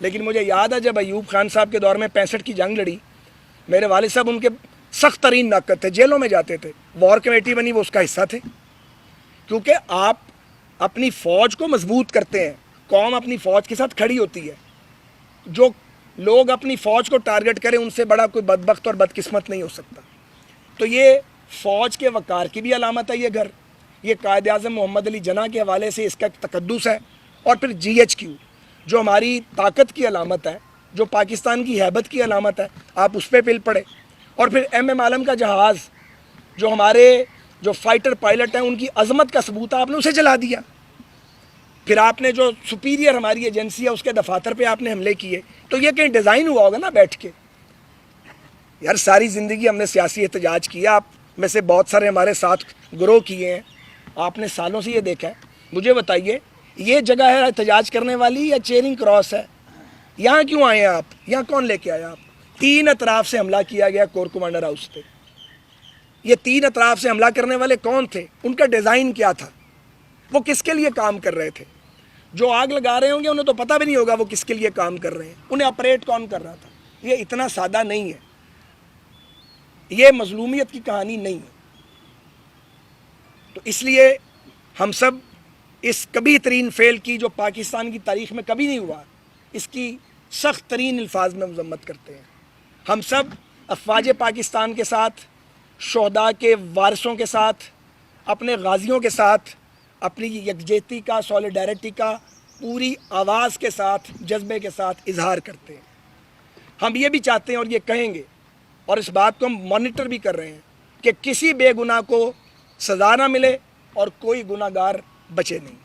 لیکن مجھے یاد ہے جب ایوب خان صاحب کے دور میں 65 کی جنگ لڑی، میرے والد صاحب ان کے سخت ترین ناقد تھے، جیلوں میں جاتے تھے، وار کمیٹی بنی وہ اس کا حصہ تھے، کیونکہ آپ اپنی فوج کو مضبوط کرتے ہیں، قوم اپنی فوج کے ساتھ کھڑی ہوتی ہے، جو لوگ اپنی فوج کو ٹارگٹ کریں ان سے بڑا کوئی بدبخت اور بدقسمت نہیں ہو سکتا۔ تو یہ فوج کے وقار کی بھی علامت ہے یہ گھر، یہ قائد اعظم محمد علی جناح کے حوالے سے اس کا تقدس ہے، اور پھر GHQ جو ہماری طاقت کی علامت ہے، جو پاکستان کی ہیبت کی علامت ہے، آپ اس پہ پل پڑے، اور پھر MM عالم کا جہاز جو ہمارے جو فائٹر پائلٹ ہیں ان کی عظمت کا ثبوت ہے، آپ نے اسے جلا دیا۔ پھر آپ نے جو سپیریئر ہماری ایجنسی ہے اس کے دفاتر پہ آپ نے حملے کیے، تو یہ کہیں ڈیزائن ہوا ہوگا نا بیٹھ کے؟ یار ساری زندگی ہم نے سیاسی احتجاج کیا، آپ میں سے بہت سارے ہمارے ساتھ گروہ کیے ہیں، آپ نے سالوں سے یہ دیکھا ہے، مجھے بتائیے یہ جگہ ہے احتجاج کرنے والی یا چیرنگ کراس ہے؟ یہاں کیوں آئے ہیں آپ؟ یہاں کون لے کے آیا آپ؟ 3 اطراف سے حملہ کیا گیا کور کمانڈر ہاؤس پہ۔ یہ 3 اطراف سے حملہ کرنے والے کون تھے؟ ان کا ڈیزائن کیا تھا؟ وہ کس کے لیے کام کر رہے تھے؟ جو آگ لگا رہے ہوں گے انہیں تو پتہ بھی نہیں ہوگا وہ کس کے لیے کام کر رہے ہیں، انہیں آپریٹ کون کر رہا تھا۔ یہ اتنا سادہ نہیں ہے، یہ مظلومیت کی کہانی نہیں ہے۔ تو اس لیے ہم سب اس کبھی ترین فعل کی جو پاکستان کی تاریخ میں کبھی نہیں ہوا، اس کی سخت ترین الفاظ میں مذمت کرتے ہیں۔ ہم سب افواج پاکستان کے ساتھ، شہداء کے وارثوں کے ساتھ، اپنے غازیوں کے ساتھ اپنی یکجہتی کا، سولیڈیرٹی کا پوری آواز کے ساتھ، جذبے کے ساتھ اظہار کرتے ہیں۔ ہم یہ بھی چاہتے ہیں اور یہ کہیں گے، اور اس بات کو ہم مانیٹر بھی کر رہے ہیں کہ کسی بے گناہ کو سزا نہ ملے اور کوئی گناہ گار بچے نہیں۔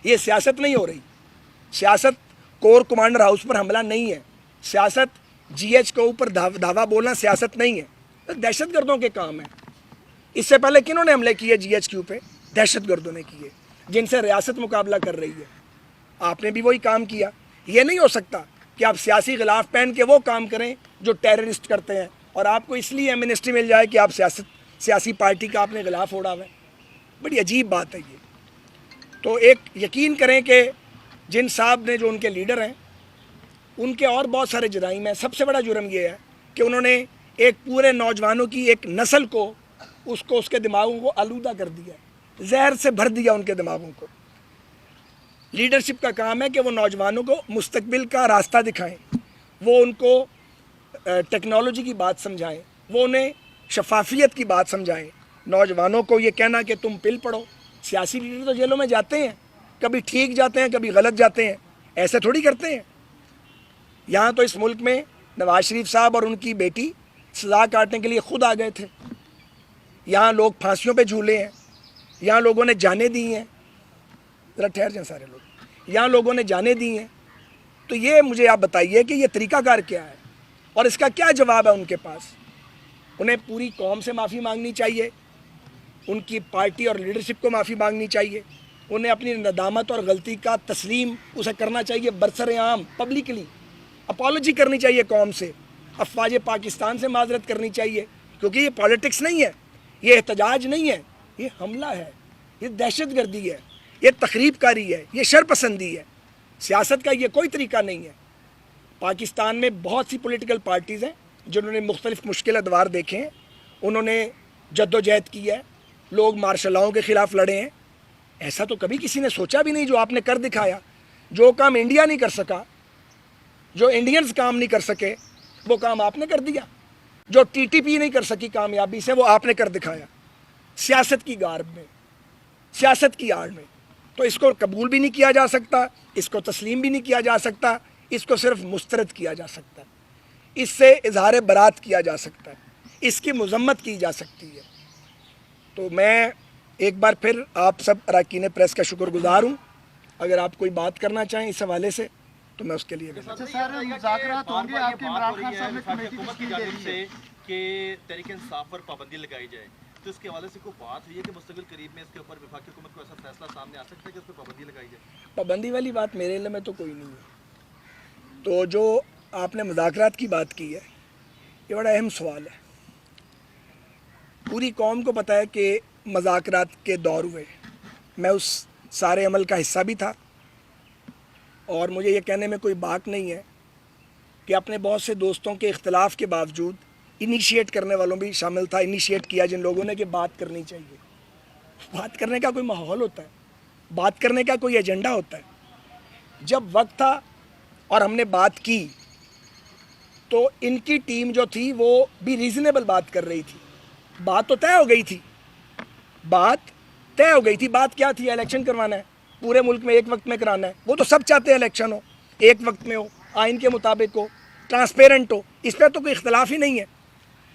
یہ سیاست نہیں ہو رہی، سیاست کور کمانڈر ہاؤس پر حملہ نہیں ہے، سیاست GH کے اوپر دھاوا بولنا سیاست نہیں ہے، دہشت گردوں کے کام ہے۔ اس سے پہلے کنہوں نے حملے کیے GHQ پہ؟ دہشت گردوں نے کیے، جن سے ریاست مقابلہ کر رہی ہے۔ آپ نے بھی وہی کام کیا۔ یہ نہیں ہو سکتا کہ آپ سیاسی غلاف پہن کے وہ کام کریں جو ٹیررسٹ کرتے ہیں، اور آپ کو اس لیے منسٹری مل جائے کہ آپ سیاسی پارٹی کا آپ نے غلاف اوڑا ہوا ہے۔ بڑی عجیب بات ہے یہ۔ تو ایک یقین کریں کہ جن صاحب نے جو ان کے لیڈر ہیں ان کے اور بہت سارے جرائم ہیں، سب سے بڑا جرم یہ ہے کہ انہوں نے ایک پورے نوجوانوں کی ایک نسل کو اس کے دماغوں کو آلودہ کر دیا، زہر سے بھر دیا ان کے دماغوں کو۔ لیڈرشپ کا کام ہے کہ وہ نوجوانوں کو مستقبل کا راستہ دکھائیں، وہ ان کو ٹیکنالوجی کی بات سمجھائیں، وہ انہیں شفافیت کی بات سمجھائیں۔ نوجوانوں کو یہ کہنا کہ تم پل پڑو، سیاسی لیڈر تو جیلوں میں جاتے ہیں، کبھی ٹھیک جاتے ہیں کبھی غلط جاتے ہیں، ایسے تھوڑی کرتے ہیں۔ یہاں تو اس ملک میں نواز شریف صاحب اور ان کی بیٹی سزا کاٹنے کے لیے خود آ گئے تھے، یہاں لوگ پھانسیوں پہ جھولے ہیں، یہاں لوگوں نے جانیں دی ہیں، ذرا ٹھہر جائیں سارے لوگ، یہاں لوگوں نے جانیں دی ہیں۔ تو یہ مجھے آپ بتائیے کہ یہ طریقہ کار کیا ہے اور اس کا کیا جواب ہے ان کے پاس؟ انہیں پوری قوم سے معافی مانگنی چاہیے، ان کی پارٹی اور لیڈرشپ کو معافی مانگنی چاہیے، انہیں اپنی ندامت اور غلطی کا تسلیم اسے کرنا چاہیے برسر عام، پبلکلی اپالوجی کرنی چاہیے قوم سے، افواج پاکستان سے معذرت کرنی چاہیے، کیونکہ یہ پالیٹکس نہیں ہے، یہ احتجاج نہیں ہے، یہ حملہ ہے، یہ دہشت گردی ہے، یہ تخریب کاری ہے، یہ شر پسندی ہے۔ سیاست کا یہ کوئی طریقہ نہیں ہے۔ پاکستان میں بہت سی پولیٹیکل پارٹیز ہیں جنہوں نے مختلف مشکل ادوار دیکھے ہیں، انہوں نے جد و جہد کی ہے، لوگ مارشل لاؤں کے خلاف لڑے ہیں۔ ایسا تو کبھی کسی نے سوچا بھی نہیں جو آپ نے کر دکھایا۔ جو کام انڈیا نہیں کر سکا، جو انڈینز کام نہیں کر سکے، وہ کام آپ نے کر دیا۔ جو TTP نہیں کر سکی کامیابی سے، وہ آپ نے کر دکھایا، سیاست کی گارب میں، سیاست کی آڑ میں۔ تو اس کو قبول بھی نہیں کیا جا سکتا، اس کو تسلیم بھی نہیں کیا جا سکتا، اس کو صرف مسترد کیا جا سکتا ہے، اس سے اظہار برات کیا جا سکتا ہے، اس کی مذمت کی جا سکتی ہے۔ تو میں ایک بار پھر آپ سب اراکین پریس کا شکر گزار ہوں۔ اگر آپ کوئی بات کرنا چاہیں اس حوالے سے تو میں اس کے لیے مذاکرات ہوں گے آپ کے عمران خان صاحب نے کمیٹی تشکیل دے دی ہے کہ تحریک انصاف پر پابندی لگائی جائے، تو اس کے حوالے سے کوئی بات ہوئی ہے کہ مستقبل قریب میں اس کے اوپر وفاقی حکومت کو ایسا فیصلہ سامنے آ سکتا ہے کہ اس پر پابندی لگائی جائے؟ پابندی والی بات میرے علم میں تو کوئی نہیں ہے۔ تو جو آپ نے مذاکرات کی بات کی ہے یہ بڑا اہم سوال ہے۔ پوری قوم کو پتہ ہے کہ مذاکرات کے دور ہوئے، میں اس سارے عمل کا حصہ بھی تھا، اور مجھے یہ کہنے میں کوئی باک نہیں ہے کہ اپنے بہت سے دوستوں کے اختلاف کے باوجود انیشیٹ کرنے والوں بھی شامل تھا، انیشیٹ کیا جن لوگوں نے کہ بات کرنی چاہیے. بات کرنے کا کوئی ماحول ہوتا ہے، بات کرنے کا کوئی ایجنڈا ہوتا ہے. جب وقت تھا اور ہم نے بات کی تو ان کی ٹیم جو تھی وہ بھی ریزنیبل بات کر رہی تھی. بات تو طے ہو گئی تھی، بات طے ہو گئی تھی. بات کیا تھی؟ الیکشن کروانا ہے پورے ملک میں، ایک وقت میں کرانا ہے. وہ تو سب چاہتے ہیں الیکشن ہو، ایک وقت میں ہو، آئین کے مطابق ہو، ٹرانسپیرنٹ ہو. اس پہ تو کوئی اختلاف ہی نہیں ہے.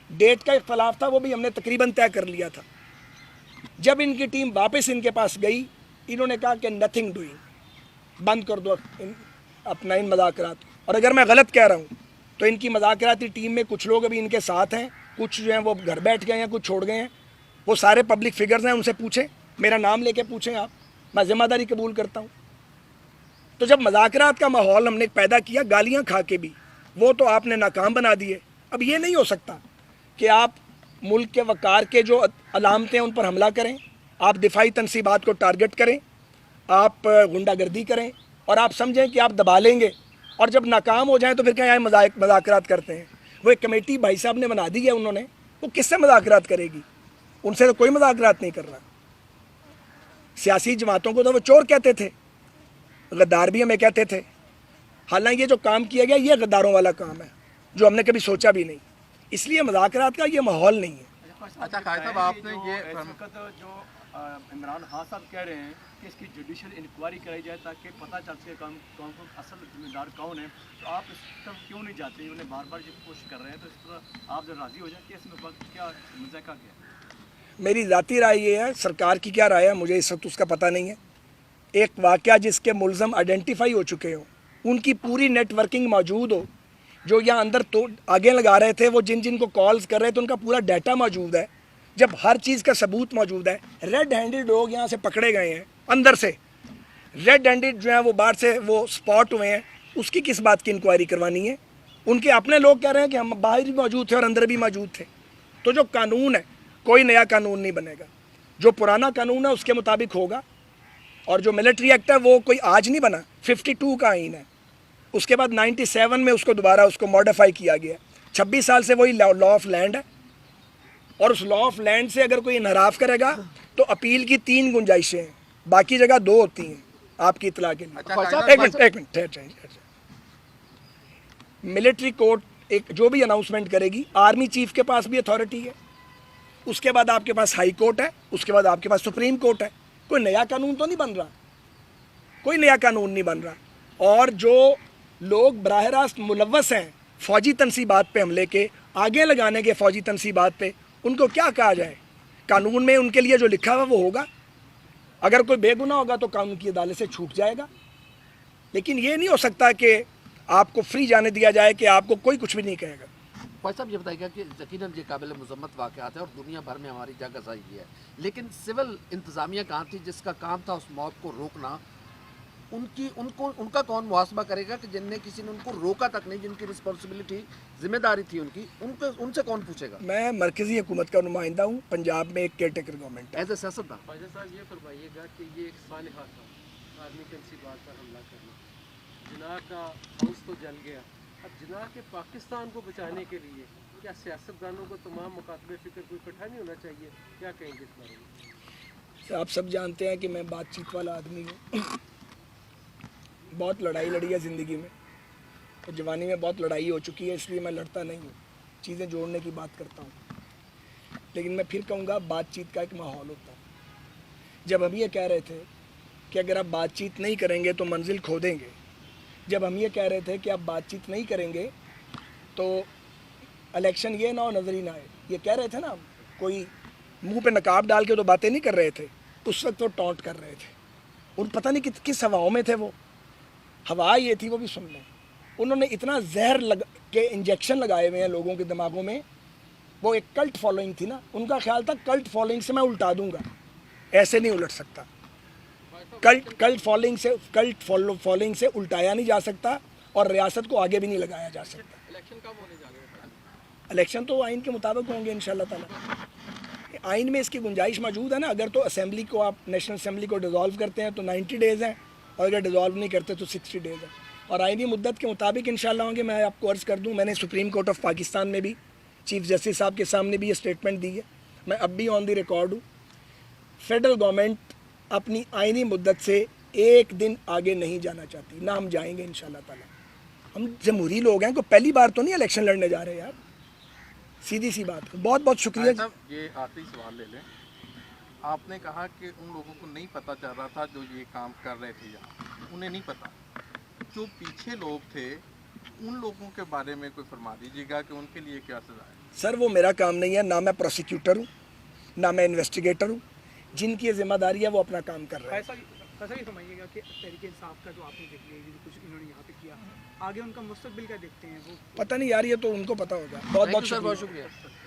ڈیٹ کا اختلاف تھا، وہ بھی ہم نے تقریباً طے کر لیا تھا. جب ان کی ٹیم واپس ان کے پاس گئی، انہوں نے کہا کہ نتھنگ ڈوئنگ، بند کر دو اپنا ان مذاکرات. اور اگر میں غلط کہہ رہا ہوں تو ان کی مذاکراتی ٹیم میں کچھ لوگ ابھی ان کے ساتھ ہیں، کچھ جو ہیں وہ گھر بیٹھ گئے ہیں، کچھ چھوڑ گئے ہیں. وہ سارے پبلک فگرز ہیں، ان سے پوچھیں، میرا نام لے کے پوچھیں آپ، میں ذمہ داری قبول کرتا ہوں. تو جب مذاکرات کا ماحول ہم نے پیدا کیا، گالیاں کھا کے بھی، وہ تو آپ نے ناکام بنا دیے. اب یہ نہیں ہو سکتا کہ آپ ملک کے وقار کے جو علامتیں ان پر حملہ کریں، آپ دفاعی تنصیبات کو ٹارگٹ کریں، آپ غنڈہ گردی کریں اور آپ سمجھیں کہ آپ دبا لیں گے، اور جب ناکام ہو جائیں تو پھر کیا یہاں مذاکرات کرتے ہیں. وہ ایک کمیٹی بھائی صاحب نے بنا دی ہے انہوں نے، وہ کس سے مذاکرات کرے گی؟ ان سے تو کوئی مذاکرات نہیں کر رہا. سیاسی جماعتوں کو تو وہ چور کہتے تھے، غدار بھی ہمیں کہتے تھے. حالانکہ یہ جو کام کیا گیا یہ غداروں والا کام ہے جو ہم نے کبھی سوچا بھی نہیں. اس لیے مذاکرات کا یہ ماحول نہیں ہے. اچھا قائد صاحب، آپ نے یہ اس وقت جو عمران خان صاحب کہہ رہے ہیں کہ اس کی جوڈیشل انکوائری کرائی جائے تاکہ پتہ چل سکے کون اصل ذمہ دار کون ہے، تو آپ اس طرف کیوں نہیں جاتے؟ انہیں بار بار یہ کوشش کر رہے ہیں، تو اس طرح آپ جب راضی ہو جائیں کہ اس میں وقت کیا مذاکرہ کیا ہے؟ میری ذاتی رائے یہ ہے، سرکار کی کیا رائے ہے مجھے اس وقت اس کا پتہ نہیں ہے. ایک واقعہ جس کے ملزم آئیڈینٹیفائی ہو چکے ہوں، ان کی پوری نیٹ ورکنگ موجود ہو، جو یہاں اندر تو آگے لگا رہے تھے، وہ جن جن کو کالز کر رہے تھے ان کا پورا ڈیٹا موجود ہے. جب ہر چیز کا ثبوت موجود ہے، ریڈ ہینڈڈ لوگ یہاں سے پکڑے گئے ہیں، اندر سے ریڈ ہینڈڈ جو ہیں وہ باہر سے وہ سپاٹ ہوئے ہیں، اس کی کس بات کی انکوائری کروانی ہے؟ ان کے اپنے لوگ کہہ رہے ہیں کہ ہم باہر بھی موجود تھے اور اندر بھی موجود تھے. تو جو قانون ہے، کوئی نیا قانون نہیں بنے گا، جو پرانا قانون ہے اس کے مطابق ہوگا. اور جو ملٹری ایکٹ ہے وہ کوئی آج نہیں بنا، 52 کا آئین ہے. اس کے بعد 97 میں اس کو دوبارہ اس کو ماڈیفائی کیا گیا. 26 سال سے وہی لا آف لینڈ ہے، اور اس لا آف لینڈ سے اگر کوئی انحراف کرے گا تو اپیل کی 3 گنجائشیں ہیں، باقی جگہ 2 ہوتی ہیں. آپ کی اطلاع کے لیے ایک منٹ ملٹری کورٹ ایک جو بھی اناؤنسمنٹ کرے گی، آرمی چیف کے پاس بھی اتھارٹی ہے، اس کے بعد آپ کے پاس ہائی کورٹ ہے، اس کے بعد آپ کے پاس سپریم کورٹ ہے. کوئی نیا قانون تو نہیں بن رہا، کوئی نیا قانون نہیں بن رہا. اور جو لوگ براہ راست ملوث ہیں فوجی تنصیبات پہ حملے کے، آگے لگانے کے فوجی تنصیبات پہ، ان کو کیا کہا جائے؟ قانون میں ان کے لیے جو لکھا ہوا وہ ہوگا. اگر کوئی بے گناہ ہوگا تو قانون کی عدالت سے چھوٹ جائے گا. لیکن یہ نہیں ہو سکتا کہ آپ کو فری جانے دیا جائے کہ آپ کو کوئی کچھ بھی نہیں کہے گا. خواجہ صاحب یہ بتائیے گا کہ یقیناً یہ قابل مذمت واقعات ہے اور دنیا بھر میں ہماری جگہ ضائع کی ہے، لیکن سول انتظامیہ کہاں تھی جس کا کام تھا اس موت کو روکنا؟ ان کا کون محاسبہ کرے گا کہ جن نے کسی نے ان کو روکا تک نہیں، جن کی رسپانسبلٹی ذمہ داری تھی ان سے کون پوچھے گا؟ میں مرکزی حکومت کا نمائندہ ہوں، پنجاب میں ایک کیئر ٹیکر گورنمنٹ ہے. ایز اے سیاستدان خواجہ صاحب یہ فرمائیے گا کہ یہ ایک سانحہ تھا، آرمی تنصیبات پر حملہ کرنا، جناح کا ہاؤس تو جل گیا، اب جناح کے پاکستان کو بچانے کے لیے کیا سیاستدانوں کو تمام مکاتب فکر کو اکٹھا نہیں ہونا چاہیے؟ کیا کہیں گے اس بارے میں؟ آپ سب جانتے ہیں کہ میں بات چیت والا آدمی ہوں. بہت لڑائی لڑی ہے زندگی میں، اور جوانی میں بہت لڑائی ہو چکی ہے، اس لیے میں لڑتا نہیں ہوں، چیزیں جوڑنے کی بات کرتا ہوں. لیکن میں پھر کہوں گا بات چیت کا ایک ماحول ہوتا ہے. جب ہم یہ کہہ رہے تھے کہ اگر آپ بات چیت نہیں کریں گے تو منزل کھو دیں گے، جب ہم یہ کہہ رہے تھے کہ آپ بات چیت نہیں کریں گے تو الیکشن یہ نہ ہو، نظر ہی نہ آئے، یہ کہہ رہے تھے نا، کوئی منہ پہ نقاب ڈال کے تو باتیں نہیں کر رہے تھے. اس وقت وہ ٹانٹ کر رہے تھے، ان پتہ نہیں کس ہواؤں میں تھے. وہ ہوا یہ تھی، وہ بھی سن لیں. انہوں نے اتنا زہر کے انجیکشن لگائے ہوئے ہیں لوگوں کے دماغوں میں. وہ ایک کلٹ فالوئنگ تھی نا، ان کا خیال تھا کلٹ فالوئنگ سے میں الٹا دوں گا. ایسے نہیں الٹ سکتا. کلٹ فالوئنگ سے الٹایا نہیں جا سکتا، اور ریاست کو آگے بھی نہیں لگایا جا سکتا. الیکشن کب ہونے جا رہے ہیں؟ الیکشن تو آئین کے مطابق ہوں گے انشاءاللہ تعالیٰ. آئین میں اس کی گنجائش موجود ہے نا. اگر تو اسمبلی کو آپ نیشنل اسمبلی کو ڈیزالو کرتے ہیں تو 90 ڈیز ہیں، اور اگر ڈیزالو نہیں کرتے تو 60 ڈیز ہے، اور آئینی مدت کے مطابق انشاءاللہ ہوں گے. میں آپ کو عرض کر دوں، میں نے سپریم کورٹ آف پاکستان میں بھی چیف جسٹس صاحب کے سامنے بھی یہ اسٹیٹمنٹ دی ہے. میں اب بھی آن دی ریکارڈ ہوں. فیڈرل گورنمنٹ اپنی آئینی مدت سے ایک دن آگے نہیں جانا چاہتی، نہ ہم جائیں گے انشاءاللہ تعالیٰ. ہم جمہوری لوگ ہیں، کوئی پہلی بار تو نہیں الیکشن لڑنے جا رہے یار، سیدھی سی بات. بہت بہت شکریہ. صاحب یہ آخری سوال لے لیں. آپ نے کہا کہ ان لوگوں کو نہیں پتہ چل رہا تھا جو یہ کام کر رہے تھے یہاں، انہیں نہیں پتہ. جو پیچھے لوگ تھے ان لوگوں کے بارے میں کوئی فرما دیجیے گا کہ ان کے لیے کیا سزا ہے؟ سر وہ میرا کام نہیں ہے، نہ میں پروسیکیوٹر ہوں نہ میں انویسٹیگیٹر ہوں. جن کی یہ ذمہ داری ہے وہ اپنا کام کر رہے ہیں. ایسا ہی سمجھیے گا کہ تحریک انصاف کا جو آپ نے دیکھ لیا کچھ انہوں نے یہاں پہ کیا، آگے ان کا مستقبل کیا دیکھتے ہیں وہ پتہ نہیں یار، یہ تو ان کو پتہ ہوگا. بہت بہت سر، بہت شکریہ. شکریہ.